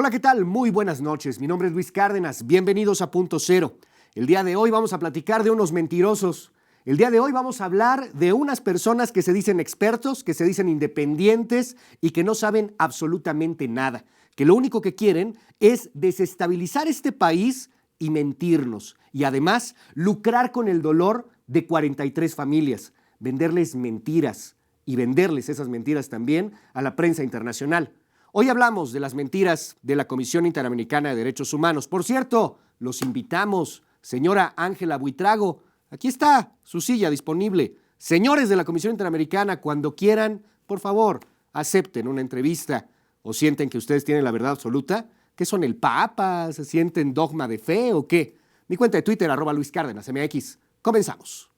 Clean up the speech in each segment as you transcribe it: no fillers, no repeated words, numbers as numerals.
Hola, ¿qué tal? Muy buenas noches. Mi nombre es Luis Cárdenas. Bienvenidos a Punto Cero. El día de hoy vamos a platicar de unos mentirosos. El día de hoy vamos a hablar de unas personas que se dicen expertos, que se dicen independientes y que no saben absolutamente nada. Que lo único que quieren es desestabilizar este país y mentirnos. Y además lucrar con el dolor de 43 familias. Venderles mentiras y venderles esas mentiras también a la prensa internacional. Hoy hablamos de las mentiras de la Comisión Interamericana de Derechos Humanos. Por cierto, los invitamos, señora Ángela Buitrago, aquí está su silla disponible. Señores de la Comisión Interamericana, cuando quieran, por favor, acepten una entrevista o sienten que ustedes tienen la verdad absoluta. ¿Qué son el Papa? ¿Se sienten dogma de fe o qué? Mi cuenta de Twitter, @LuisCárdenasMX. Comenzamos.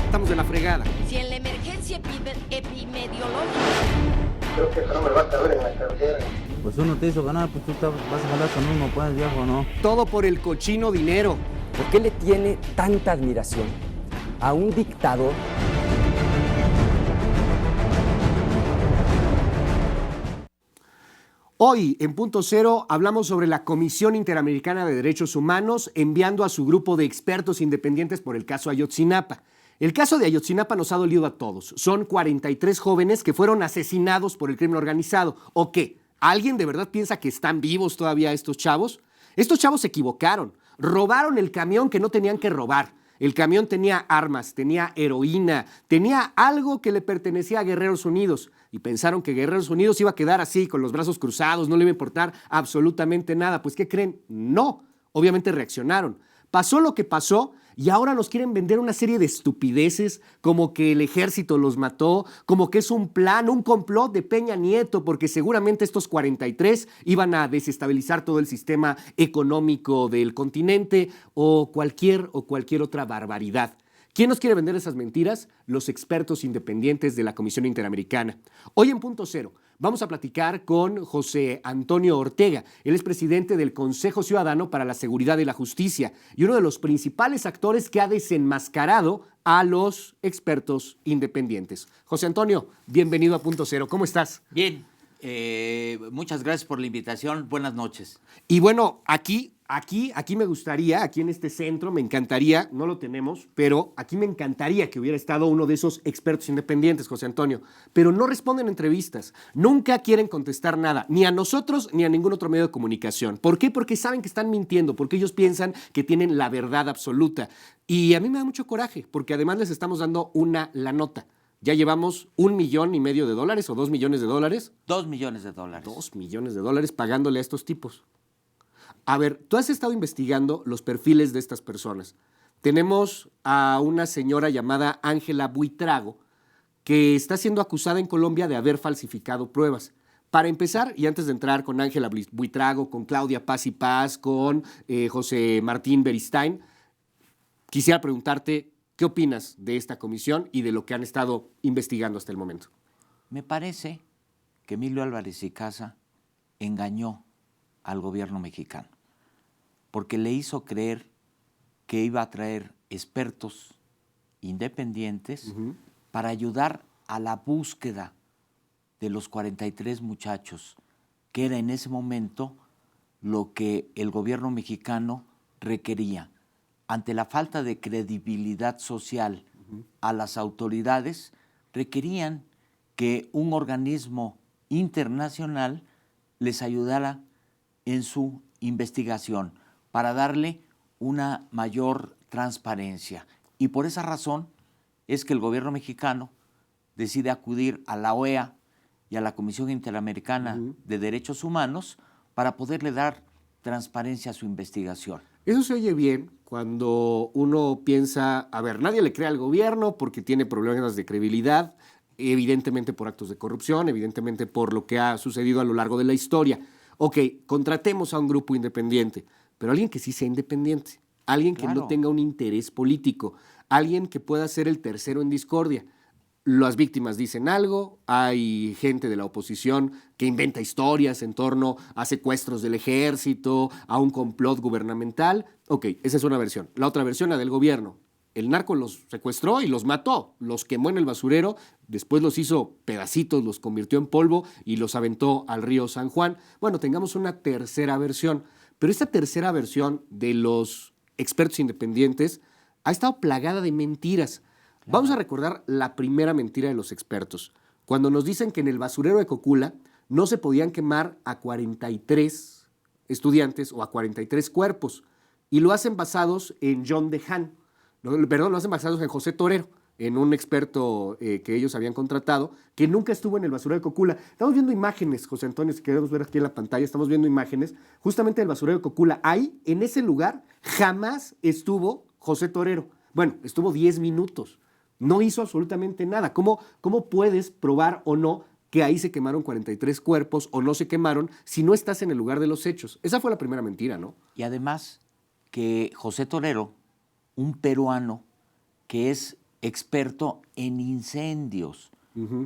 Estamos de la fregada. Si en la emergencia epidemiológica... Creo que eso no me va a caber en la cartera. Pues uno te hizo ganar, pues tú vas a jalar con uno, pues viejo, ¿no? Todo por el cochino dinero. ¿Por qué le tiene tanta admiración a un dictador? Hoy, en Punto Cero, hablamos sobre la Comisión Interamericana de Derechos Humanos enviando a su grupo de expertos independientes por el caso Ayotzinapa. El caso de Ayotzinapa nos ha dolido a todos. Son 43 jóvenes que fueron asesinados por el crimen organizado. ¿O qué? ¿Alguien de verdad piensa que están vivos todavía estos chavos? Estos chavos se equivocaron. Robaron el camión que no tenían que robar. El camión tenía armas, tenía heroína, tenía algo que le pertenecía a Guerreros Unidos. Y pensaron que Guerreros Unidos iba a quedar así, con los brazos cruzados, no le iba a importar absolutamente nada. Pues, ¿qué creen? No. Obviamente reaccionaron. Pasó lo que pasó y ahora nos quieren vender una serie de estupideces, como que el ejército los mató, como que es un plan, un complot de Peña Nieto, porque seguramente estos 43 iban a desestabilizar todo el sistema económico del continente o cualquier otra barbaridad. ¿Quién nos quiere vender esas mentiras? Los expertos independientes de la Comisión Interamericana. Hoy en Punto Cero vamos a platicar con José Antonio Ortega. Él es presidente del Consejo Ciudadano para la Seguridad y la Justicia y uno de los principales actores que ha desenmascarado a los expertos independientes. José Antonio, bienvenido a Punto Cero. ¿Cómo estás? Bien, muchas gracias por la invitación. Buenas noches. Y bueno, aquí me gustaría, aquí en este centro, me encantaría, no lo tenemos, pero aquí me encantaría que hubiera estado uno de esos expertos independientes, José Antonio, pero no responden entrevistas, nunca quieren contestar nada, ni a nosotros ni a ningún otro medio de comunicación. ¿Por qué? Porque saben que están mintiendo, porque ellos piensan que tienen la verdad absoluta. Y a mí me da mucho coraje, porque además les estamos dando la nota. Ya llevamos $1,5 millones o $2 millones. $2 millones. $2 millones pagándole a estos tipos. A ver, tú has estado investigando los perfiles de estas personas. Tenemos a una señora llamada Ángela Buitrago que está siendo acusada en Colombia de haber falsificado pruebas. Para empezar, y antes de entrar con Ángela Buitrago, con Claudia Paz y Paz, con José Martín Beristain, quisiera preguntarte qué opinas de esta comisión y de lo que han estado investigando hasta el momento. Me parece que Emilio Álvarez y Casa engañó al gobierno mexicano, porque le hizo creer que iba a traer expertos independientes para ayudar a la búsqueda de los 43 muchachos, que era en ese momento lo que el gobierno mexicano requería. Ante la falta de credibilidad social a las autoridades, requerían que un organismo internacional les ayudara en su investigación para darle una mayor transparencia. Y por esa razón es que el gobierno mexicano decide acudir a la OEA y a la Comisión Interamericana de Derechos Humanos para poderle dar transparencia a su investigación. Eso se oye bien cuando uno piensa, a ver, nadie le cree al gobierno porque tiene problemas de credibilidad, evidentemente por actos de corrupción, evidentemente por lo que ha sucedido a lo largo de la historia. Ok, contratemos a un grupo independiente, pero alguien que sí sea independiente, alguien que no tenga un interés político, alguien que pueda ser el tercero en discordia. Las víctimas dicen algo, hay gente de la oposición que inventa historias en torno a secuestros del ejército, a un complot gubernamental. Ok, esa es una versión. La otra versión, la del gobierno. El narco los secuestró y los mató, los quemó en el basurero, después los hizo pedacitos, los convirtió en polvo y los aventó al río San Juan. Bueno, tengamos una tercera versión, pero esta tercera versión de los expertos independientes ha estado plagada de mentiras. Claro. Vamos a recordar la primera mentira de los expertos, cuando nos dicen que en el basurero de Cocula no se podían quemar a 43 estudiantes o a 43 cuerpos, y lo hacen basados en John DeHaan. Perdón, lo hacen basados en José Torero, en un experto que ellos habían contratado, que nunca estuvo en el basurero de Cocula. Estamos viendo imágenes, José Antonio, si queremos ver aquí en la pantalla, estamos viendo imágenes justamente del basurero de Cocula. Ahí, en ese lugar, jamás estuvo José Torero. Bueno, estuvo 10 minutos. No hizo absolutamente nada. ¿Cómo puedes probar o no que ahí se quemaron 43 cuerpos o no se quemaron si no estás en el lugar de los hechos? Esa fue la primera mentira, ¿no? Y además que José Torero, un peruano que es experto en incendios.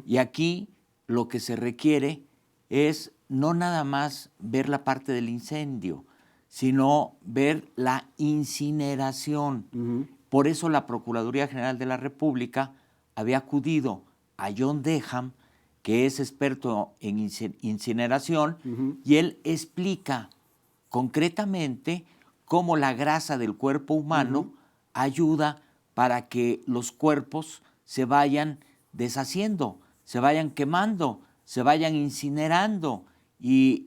Y aquí lo que se requiere es no nada más ver la parte del incendio, sino ver la incineración. Por eso la Procuraduría General de la República había acudido a John DeHaan, que es experto en incineración, y él explica concretamente cómo la grasa del cuerpo humano ayuda para que los cuerpos se vayan deshaciendo, se vayan quemando, se vayan incinerando. Y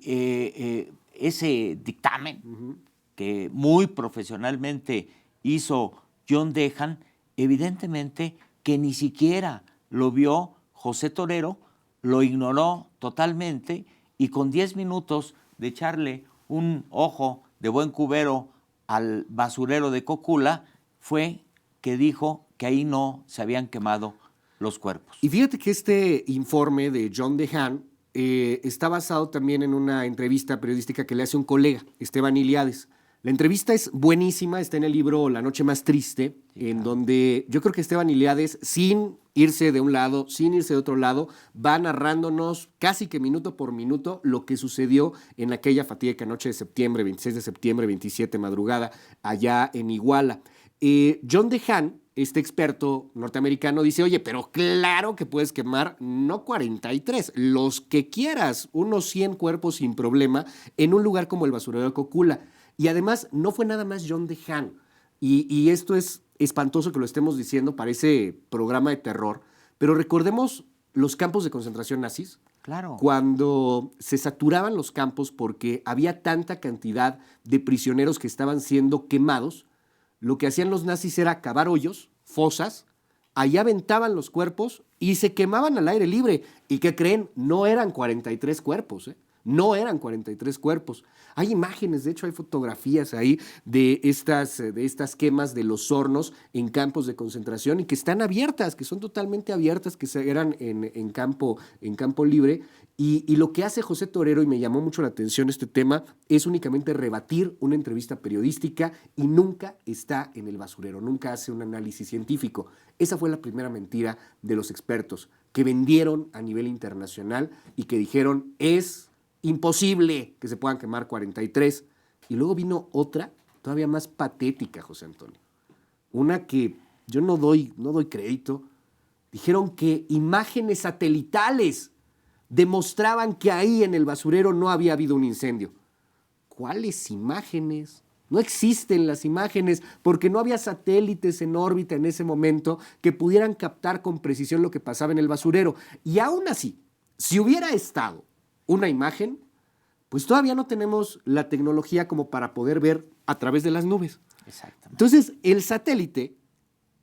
ese dictamen que muy profesionalmente hizo John DeHaan, evidentemente que ni siquiera lo vio José Torero, lo ignoró totalmente, y con 10 minutos de echarle un ojo de buen cubero al basurero de Cocula, fue que dijo que ahí no se habían quemado los cuerpos. Y fíjate que este informe de John DeHaan está basado también en una entrevista periodística que le hace un colega, Esteban Iliades. La entrevista es buenísima, está en el libro La noche más triste, sí, en donde yo creo que Esteban Iliades, sin irse de un lado, sin irse de otro lado, va narrándonos casi que minuto por minuto lo que sucedió en aquella fatídica noche de septiembre, 26 de septiembre, 27 madrugada, allá en Iguala. John DeHaan, este experto norteamericano, dice, oye, pero claro que puedes quemar no 43, los que quieras, unos 100 cuerpos sin problema en un lugar como el basurero de Cocula. Y además no fue nada más John DeHaan, y esto es espantoso que lo estemos diciendo, parece programa de terror, pero recordemos los campos de concentración nazis. Claro. Cuando se saturaban los campos porque había tanta cantidad de prisioneros que estaban siendo quemados, lo que hacían los nazis era cavar hoyos, fosas, ahí aventaban los cuerpos y se quemaban al aire libre. ¿Y qué creen? No eran 43 cuerpos, ¿eh? No eran 43 cuerpos. Hay imágenes, de hecho hay fotografías ahí de estas quemas de los hornos en campos de concentración y que están abiertas, que son totalmente abiertas, que eran en campo libre. Y lo que hace José Torero, y me llamó mucho la atención este tema, es únicamente rebatir una entrevista periodística y nunca está en el basurero, nunca hace un análisis científico. Esa fue la primera mentira de los expertos, que vendieron a nivel internacional y que dijeron, es imposible que se puedan quemar 43. Y luego vino otra, todavía más patética, José Antonio. Una que yo no doy crédito. Dijeron que imágenes satelitales demostraban que ahí en el basurero no había habido un incendio. ¿Cuáles imágenes? No existen las imágenes porque no había satélites en órbita en ese momento que pudieran captar con precisión lo que pasaba en el basurero. Y aún así, si hubiera estado una imagen, pues todavía no tenemos la tecnología como para poder ver a través de las nubes. Exactamente. Entonces, el satélite,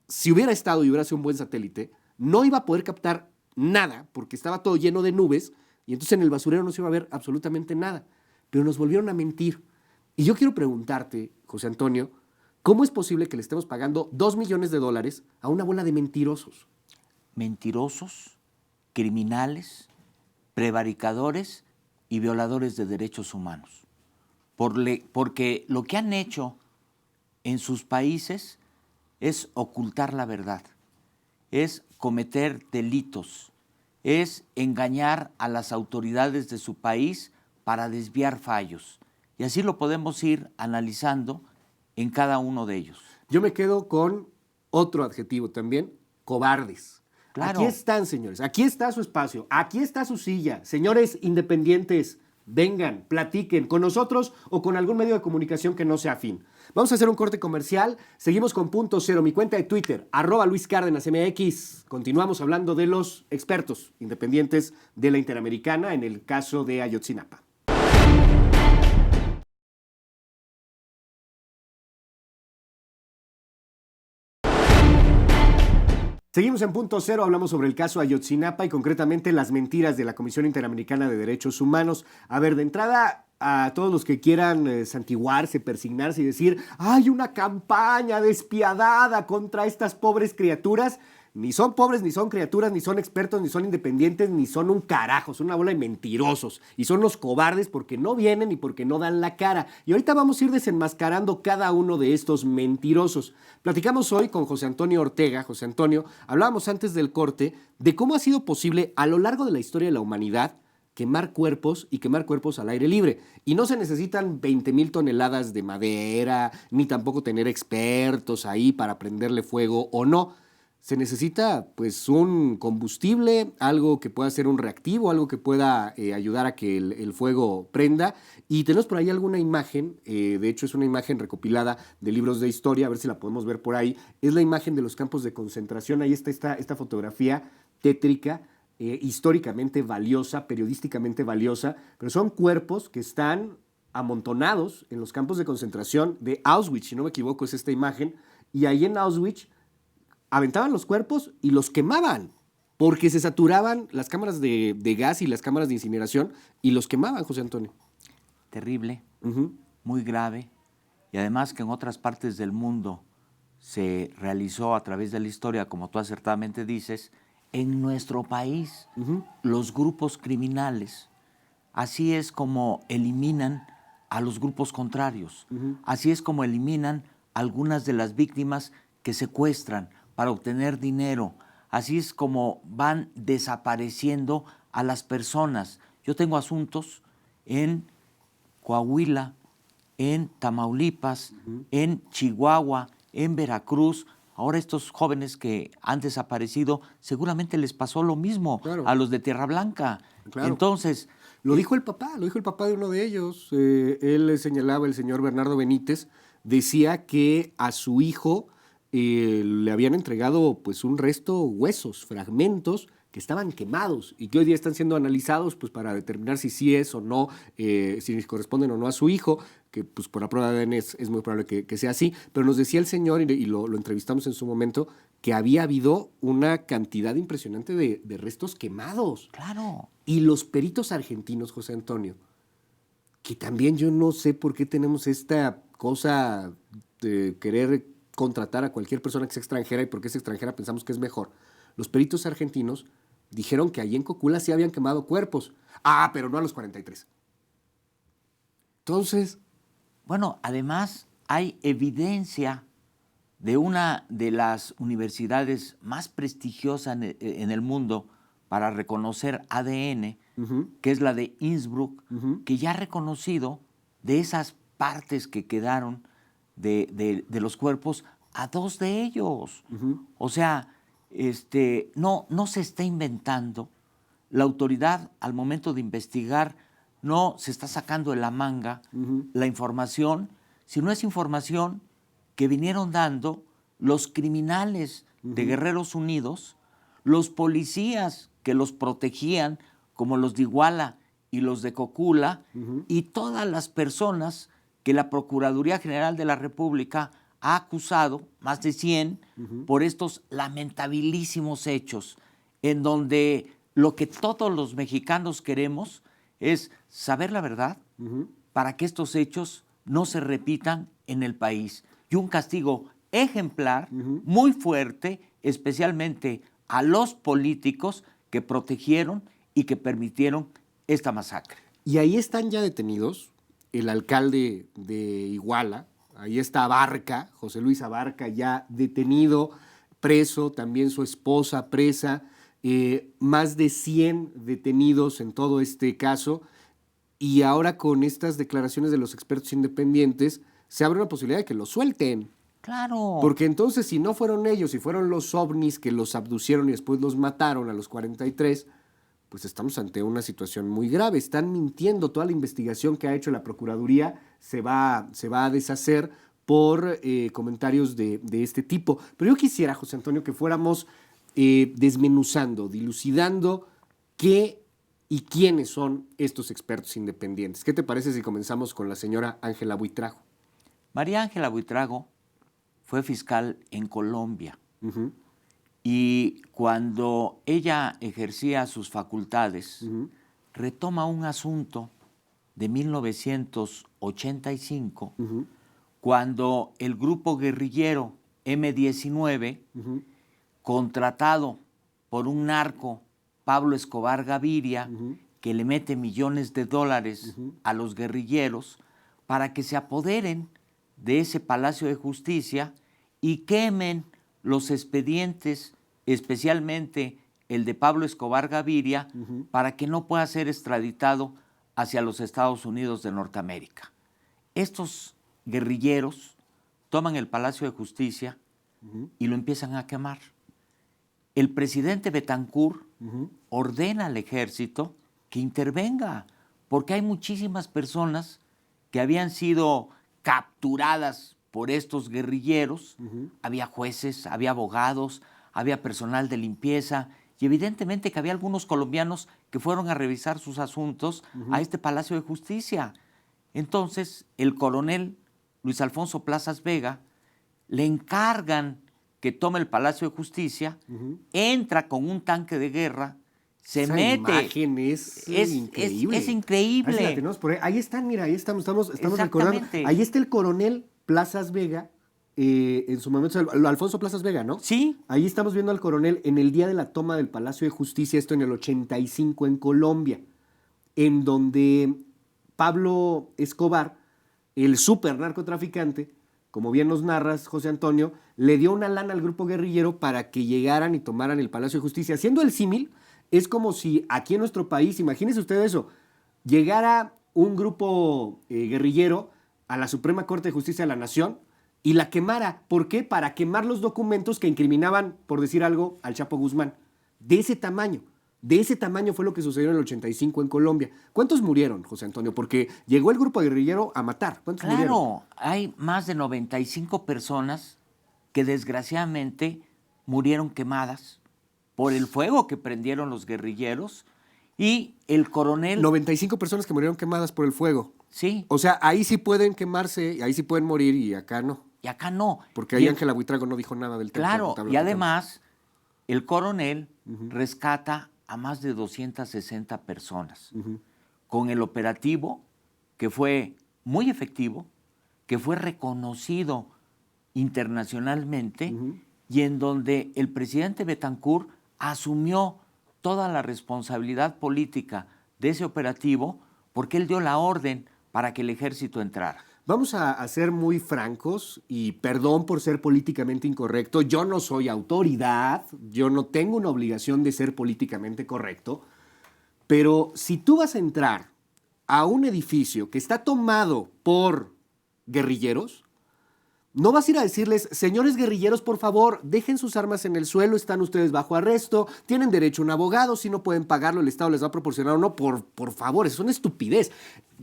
si hubiera estado y hubiera sido un buen satélite, no iba a poder captar nada porque estaba todo lleno de nubes y entonces en el basurero no se iba a ver absolutamente nada. Pero nos volvieron a mentir. Y yo quiero preguntarte, José Antonio, ¿cómo es posible que le estemos pagando $2 millones a una bola de mentirosos? Mentirosos, criminales, prevaricadores y violadores de derechos humanos. Porque lo que han hecho en sus países es ocultar la verdad, es cometer delitos, es engañar a las autoridades de su país para desviar fallos. Y así lo podemos ir analizando en cada uno de ellos. Yo me quedo con otro adjetivo también, cobardes. Claro. Aquí están, señores, aquí está su espacio, aquí está su silla. Señores independientes, vengan, platiquen con nosotros o con algún medio de comunicación que no sea afín. Vamos a hacer un corte comercial, seguimos con Punto Cero, mi cuenta de Twitter, @LuisCárdenasMX. Continuamos hablando de los expertos independientes de la Interamericana en el caso de Ayotzinapa. Seguimos en Punto Cero, hablamos sobre el caso Ayotzinapa y concretamente las mentiras de la Comisión Interamericana de Derechos Humanos. A ver, de entrada, a todos los que quieran santiguarse, persignarse y decir hay una campaña despiadada contra estas pobres criaturas, ni son pobres, ni son criaturas, ni son expertos, ni son independientes, ni son un carajo, son una bola de mentirosos. Y son los cobardes porque no vienen y porque no dan la cara. Y ahorita vamos a ir desenmascarando cada uno de estos mentirosos. Platicamos hoy con José Antonio Ortega. José Antonio, hablábamos antes del corte de cómo ha sido posible a lo largo de la historia de la humanidad quemar cuerpos y quemar cuerpos al aire libre. Y no se necesitan 20,000 toneladas de madera, ni tampoco tener expertos ahí para prenderle fuego o no. Se necesita pues un combustible, algo que pueda ser un reactivo, algo que pueda ayudar a que el fuego prenda. Y tenemos por ahí alguna imagen, de hecho es una imagen recopilada de libros de historia, a ver si la podemos ver por ahí. Es la imagen de los campos de concentración, ahí está esta fotografía tétrica, históricamente valiosa, periodísticamente valiosa, pero son cuerpos que están amontonados en los campos de concentración de Auschwitz, si no me equivoco es esta imagen, y ahí en Auschwitz aventaban los cuerpos y los quemaban, porque se saturaban las cámaras de gas y las cámaras de incineración y los quemaban, José Antonio. Terrible, muy grave, y además que en otras partes del mundo se realizó a través de la historia, como tú acertadamente dices, en nuestro país, los grupos criminales. Así es como eliminan a los grupos contrarios, así es como eliminan algunas de las víctimas que secuestran para obtener dinero. Así es como van desapareciendo a las personas. Yo tengo asuntos en Coahuila, en Tamaulipas, en Chihuahua, en Veracruz. Ahora estos jóvenes que han desaparecido, seguramente les pasó lo mismo a los de Tierra Blanca. Claro. Entonces, lo dijo el papá de uno de ellos. Él señalaba, el señor Bernardo Benítez, decía que a su hijo le habían entregado pues un resto, huesos, fragmentos que estaban quemados y que hoy día están siendo analizados pues para determinar si sí es o no, si corresponden o no a su hijo, que pues por la prueba de ADN es muy probable que sea así, pero nos decía el señor, y lo entrevistamos en su momento, que había habido una cantidad impresionante de restos quemados. claro, Y los peritos argentinos, José Antonio, que también yo no sé por qué tenemos esta cosa de querer contratar a cualquier persona que sea extranjera y porque es extranjera pensamos que es mejor. Los peritos argentinos dijeron que allí en Cocula sí habían quemado cuerpos. Ah, pero no a los 43. Entonces, bueno, además hay evidencia de una de las universidades más prestigiosas en el mundo para reconocer ADN, que es la de Innsbruck, que ya ha reconocido de esas partes que quedaron de los cuerpos a 2 de ellos. O sea, no se está inventando. La autoridad, al momento de investigar, no se está sacando de la manga la información, sino es información que vinieron dando los criminales de Guerreros Unidos, los policías que los protegían, como los de Iguala y los de Cocula, y todas las personas que la Procuraduría General de la República ha acusado, más de 100, por estos lamentabilísimos hechos, en donde lo que todos los mexicanos queremos es saber la verdad para que estos hechos no se repitan en el país. Y un castigo ejemplar, muy fuerte, especialmente a los políticos que protegieron y que permitieron esta masacre. y ahí están ya detenidos el alcalde de Iguala, ahí está Abarca, José Luis Abarca, ya detenido, preso, también su esposa presa, más de 100 detenidos en todo este caso, y ahora con estas declaraciones de los expertos independientes se abre una posibilidad de que lo suelten. Claro. Porque entonces, si no fueron ellos, si fueron los ovnis que los abducieron y después los mataron a los 43, pues estamos ante una situación muy grave. Están mintiendo. Toda la investigación que ha hecho la Procuraduría se va a deshacer por comentarios de este tipo. Pero yo quisiera, José Antonio, que fuéramos desmenuzando, dilucidando qué y quiénes son estos expertos independientes. ¿Qué te parece si comenzamos con la señora Ángela Buitrago? María Ángela Buitrago fue fiscal en Colombia. Uh-huh. Y cuando ella ejercía sus facultades, Uh-huh. retoma un asunto de 1985, Uh-huh. cuando el grupo guerrillero M-19, Uh-huh. contratado por un narco, Pablo Escobar Gaviria, Uh-huh. que le mete millones de dólares Uh-huh. a los guerrilleros para que se apoderen de ese Palacio de Justicia y quemen los expedientes, especialmente el de Pablo Escobar Gaviria, Uh-huh. para que no pueda ser extraditado hacia los Estados Unidos de Norteamérica. Estos guerrilleros toman el Palacio de Justicia Uh-huh. y lo empiezan a quemar. El presidente Betancourt Uh-huh. ordena al ejército que intervenga, porque hay muchísimas personas que habían sido capturadas por estos guerrilleros. Uh-huh. Había jueces, había abogados, había personal de limpieza y evidentemente que había algunos colombianos que fueron a revisar sus asuntos a este Palacio de Justicia. Entonces, el coronel Luis Alfonso Plazas Vega le encargan que tome el Palacio de Justicia, Uh-huh. entra con un tanque de guerra, se Esa mete. imagen es increíble. Es increíble. Ahí, sí la tenemos por ahí. Ahí están, mira, ahí estamos recordando. Exactamente. Ahí está el coronel Plazas Vega, en su momento, Alfonso Plazas Vega, ¿no? Sí, Ahí estamos viendo al coronel en el día de la toma del Palacio de Justicia, esto en el 85 en Colombia, en donde Pablo Escobar, el súper narcotraficante, como bien nos narras, José Antonio, le dio una lana al grupo guerrillero para que llegaran y tomaran el Palacio de Justicia. Haciendo el símil, es como si aquí en nuestro país, imagínense usted eso, llegara un grupo guerrillero a la Suprema Corte de Justicia de la Nación y la quemara. ¿Por qué? Para quemar los documentos que incriminaban, por decir algo, al Chapo Guzmán. De ese tamaño fue lo que sucedió en el 85 en Colombia. ¿Cuántos murieron, José Antonio? Porque llegó el grupo guerrillero a matar. ¿Cuántos murieron? claro. Hay más de 95 personas que desgraciadamente murieron quemadas por el fuego que prendieron los guerrilleros y el coronel... 95 personas que murieron quemadas por el fuego. Sí, O sea, ahí sí pueden quemarse, ahí sí pueden morir y acá no. y acá no. Porque Y ahí el- Ángela Buitrago no dijo nada del tema. Claro, Ahorita y platicamos. además el coronel rescata a más de 260 personas Ujú. con el operativo que fue muy efectivo, que fue reconocido internacionalmente Ujú. y en donde el presidente Betancourt asumió toda la responsabilidad política de ese operativo porque él dio la orden para que el ejército entrara. Vamos a ser muy francos y perdón por ser políticamente incorrecto. Yo no soy autoridad, yo no tengo una obligación de ser políticamente correcto, pero si tú vas a entrar a un edificio que está tomado por guerrilleros, no vas a ir a decirles, señores guerrilleros, por favor, dejen sus armas en el suelo, están ustedes bajo arresto, tienen derecho a un abogado, si no pueden pagarlo, el Estado les va a proporcionar o no, por favor, es una estupidez.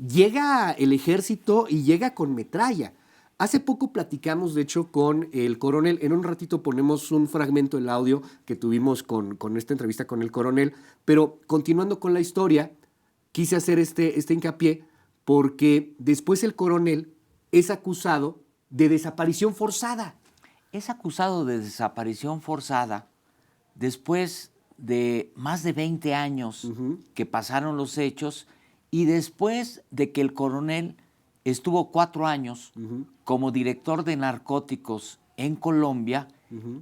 Llega el ejército y llega con metralla. Hace poco platicamos, de hecho, con el coronel, en un ratito ponemos un fragmento del audio que tuvimos con esta entrevista con el coronel, pero continuando con la historia, quise hacer este hincapié porque después el coronel es acusado de desaparición forzada. Es acusado de desaparición forzada después de más de 20 años que pasaron los hechos y después de que el coronel estuvo 4 años como director de narcóticos en Colombia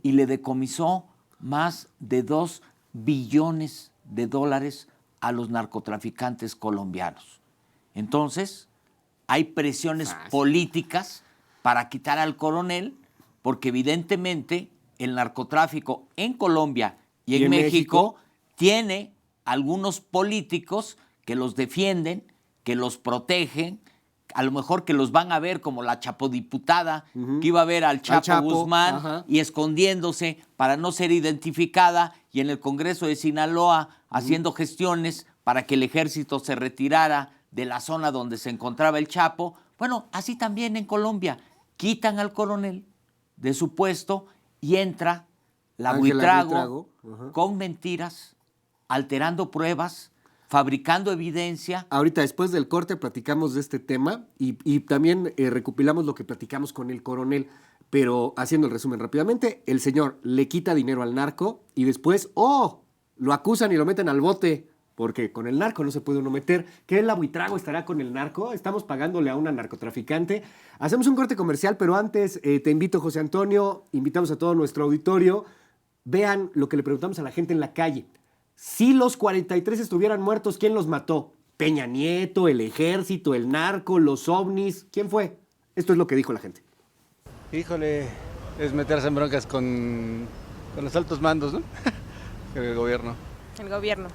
y le decomisó más de 2 billones de dólares a los narcotraficantes colombianos. Entonces, hay presiones políticas para quitar al coronel, porque evidentemente el narcotráfico en Colombia y en México tiene algunos políticos que los defienden, que los protegen, a lo mejor que los van a ver como la chapodiputada, que iba a ver al Chapo Guzmán ajá. y escondiéndose para no ser identificada, y en el Congreso de Sinaloa haciendo gestiones para que el ejército se retirara de la zona donde se encontraba el Chapo. Bueno, así también en Colombia. Quitan al coronel de su puesto y entra la Ángela Buitrago Buitrago, con mentiras, alterando pruebas, fabricando evidencia. Ahorita, después del corte, platicamos de este tema y también recopilamos lo que platicamos con el coronel. Pero haciendo el resumen rápidamente, el señor le quita dinero al narco y después, lo acusan y lo meten al bote. Porque con el narco no se puede uno meter. ¿Qué la Buitrago estará con el narco? Estamos pagándole a una narcotraficante. Hacemos un corte comercial, pero antes te invito, José Antonio, invitamos a todo nuestro auditorio. Vean lo que le preguntamos a la gente en la calle. Si los 43 estuvieran muertos, ¿quién los mató? ¿Peña Nieto, el ejército, el narco, los ovnis? ¿Quién fue? Esto es lo que dijo la gente. Híjole, es meterse en broncas con los altos mandos, ¿no? El gobierno. El gobierno.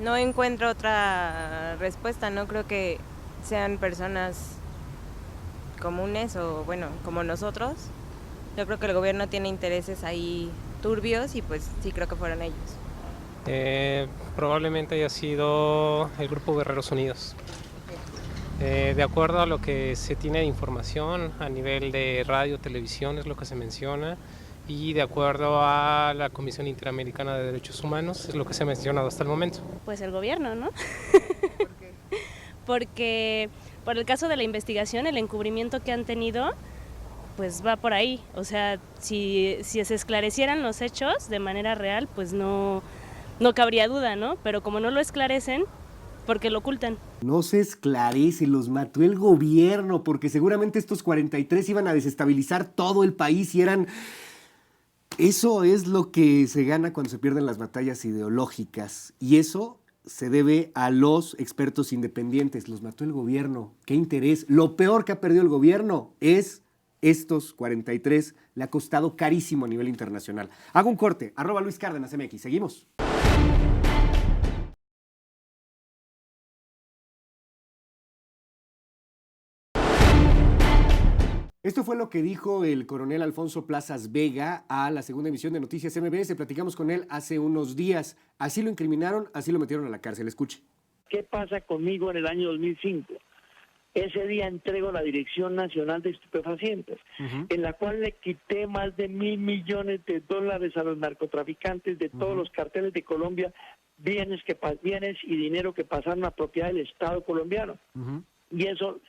No encuentro otra respuesta, no creo que sean personas comunes o bueno, como nosotros. Yo creo que el gobierno tiene intereses ahí turbios y pues sí creo que fueron ellos. Probablemente haya sido el Grupo Guerreros Unidos. De acuerdo a lo que se tiene de información a nivel de radio, televisión, es lo que se menciona, y de acuerdo a la Comisión Interamericana de Derechos Humanos, es lo que se ha mencionado hasta el momento. Pues el gobierno, ¿no? ¿Por qué? Porque por el caso de la investigación, el encubrimiento que han tenido, pues va por ahí. O sea, si se esclarecieran los hechos de manera real, pues no cabría duda, ¿no? Pero como no lo esclarecen, ¿por qué lo ocultan? No se esclarece, los mató el gobierno, porque seguramente estos 43 iban a desestabilizar todo el país y eran... Eso es lo que se gana cuando se pierden las batallas ideológicas. Y eso se debe a los expertos independientes. Los mató el gobierno. ¿Qué interés? Lo peor que ha perdido el gobierno es estos 43. Le ha costado carísimo a nivel internacional. Hago un corte. @Luis Cárdenas MX. Seguimos. Esto fue lo que dijo el coronel Alfonso Plazas Vega a la segunda emisión de Noticias MBS. Platicamos con él hace unos días. Así lo incriminaron, así lo metieron a la cárcel. Escuche. ¿Qué pasa conmigo en el año 2005? Ese día entrego la Dirección Nacional de Estupefacientes, en la cual le quité más de $1.000 millones a los narcotraficantes de todos los carteles de Colombia, bienes y dinero que pasaron a propiedad del Estado colombiano. Y eso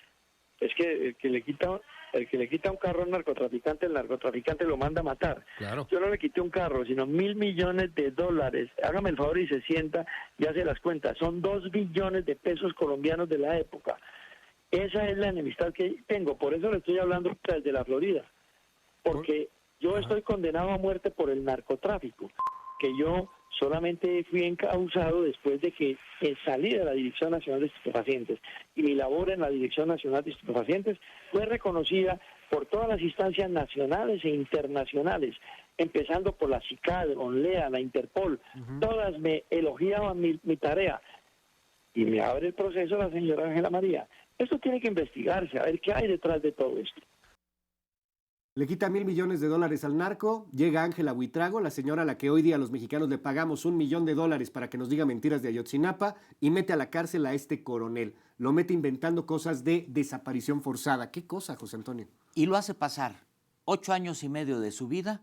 es que el que le quita un carro al narcotraficante, el narcotraficante lo manda a matar. Claro. Yo no le quité un carro, sino $1.000 millones. Hágame el favor y se sienta y hace las cuentas. Son 2 billones de pesos colombianos de la época. Esa es la enemistad que tengo. Por eso le estoy hablando desde la Florida. Porque yo estoy condenado a muerte por el narcotráfico. Que yo solamente fui encausado después de que salí de la Dirección Nacional de Estupefacientes, y mi labor en la Dirección Nacional de Estupefacientes fue reconocida por todas las instancias nacionales e internacionales, empezando por la CICAD, ONLEA, la Interpol. Todas me elogiaban mi tarea, y me abre el proceso la señora Ángela María. Esto tiene que investigarse, a ver qué hay detrás de todo esto. Le quita $1.000 millones al narco, llega Ángela Buitrago, la señora a la que hoy día los mexicanos le pagamos $1 millón para que nos diga mentiras de Ayotzinapa, y mete a la cárcel a este coronel. Lo mete inventando cosas de desaparición forzada. ¿Qué cosa, José Antonio? Y lo hace pasar 8 años y medio de su vida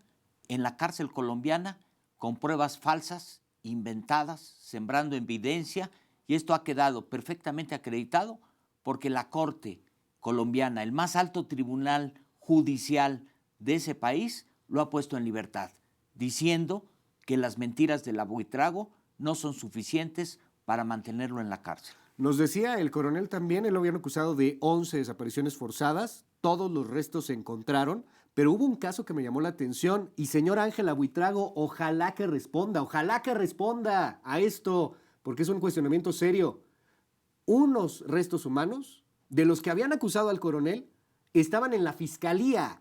en la cárcel colombiana con pruebas falsas, inventadas, sembrando evidencia, y esto ha quedado perfectamente acreditado porque la Corte colombiana, el más alto tribunal judicial de ese país, lo ha puesto en libertad, diciendo que las mentiras de la Buitrago no son suficientes para mantenerlo en la cárcel. Nos decía el coronel también, él lo habían acusado de 11 desapariciones forzadas, todos los restos se encontraron, pero hubo un caso que me llamó la atención, y señora Ángela Buitrago, ojalá que responda a esto, porque es un cuestionamiento serio. Unos restos humanos de los que habían acusado al coronel estaban en la fiscalía.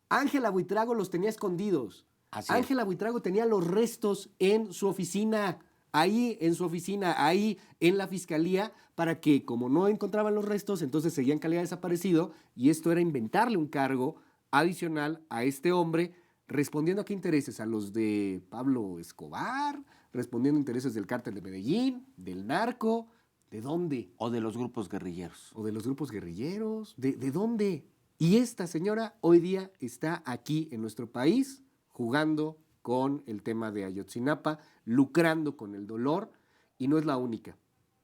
Ángela Buitrago los tenía escondidos. Ángela Buitrago tenía los restos en su oficina. ahí en su oficina, ahí en la fiscalía, para que como no encontraban los restos, entonces seguían calidad desaparecido, y esto era inventarle un cargo adicional a este hombre, respondiendo a qué intereses, a los de Pablo Escobar, respondiendo a intereses del cártel de Medellín, del narco, ¿de dónde? O de los grupos guerrilleros. O de los grupos guerrilleros, ¿de dónde? Y esta señora hoy día está aquí en nuestro país jugando con el tema de Ayotzinapa, lucrando con el dolor, y no es la única.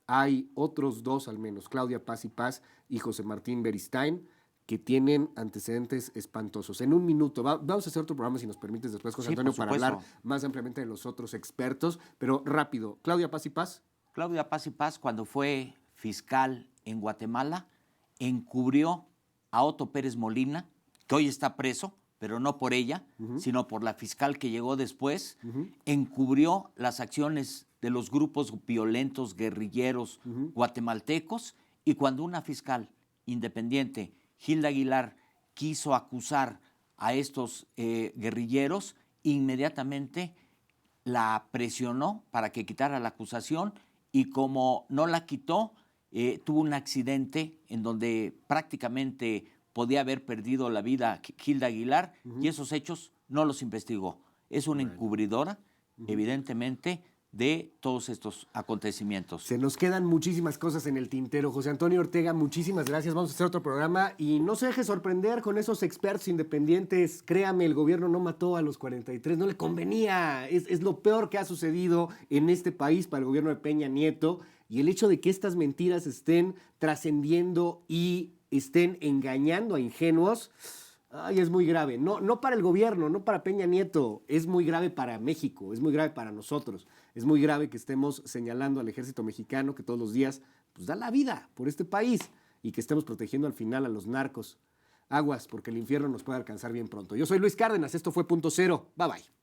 Hay otros dos al menos, Claudia Paz y Paz y José Martín Beristain, que tienen antecedentes espantosos. En un minuto, vamos a hacer otro programa, si nos permites después, José Sí, Antonio, por para supuesto. hablar más ampliamente de los otros expertos, pero rápido. Claudia Paz y Paz. Claudia Paz y Paz, cuando fue fiscal en Guatemala, encubrió a Otto Pérez Molina, que hoy está preso, pero no por ella, sino por la fiscal que llegó después, encubrió las acciones de los grupos violentos guerrilleros guatemaltecos, y cuando una fiscal independiente, Hilda Aguilar, quiso acusar a estos guerrilleros, inmediatamente la presionó para que quitara la acusación, y como no la quitó, tuvo un accidente en donde prácticamente podía haber perdido la vida Hilda Aguilar, y esos hechos no los investigó. Es una encubridora, evidentemente, de todos estos acontecimientos. Se nos quedan muchísimas cosas en el tintero. José Antonio Ortega, muchísimas gracias. Vamos a hacer otro programa y no se deje sorprender con esos expertos independientes. Créame, el gobierno no mató a los 43, no le convenía. Es lo peor que ha sucedido en este país para el gobierno de Peña Nieto, y el hecho de que estas mentiras estén trascendiendo y estén engañando a ingenuos, ay, es muy grave. No para el gobierno, no para Peña Nieto, es muy grave para México, es muy grave para nosotros. Es muy grave que estemos señalando al ejército mexicano que todos los días pues, da la vida por este país, y que estemos protegiendo al final a los narcos. Aguas, porque el infierno nos puede alcanzar bien pronto. Yo soy Luis Cárdenas, esto fue Punto Cero. Bye bye.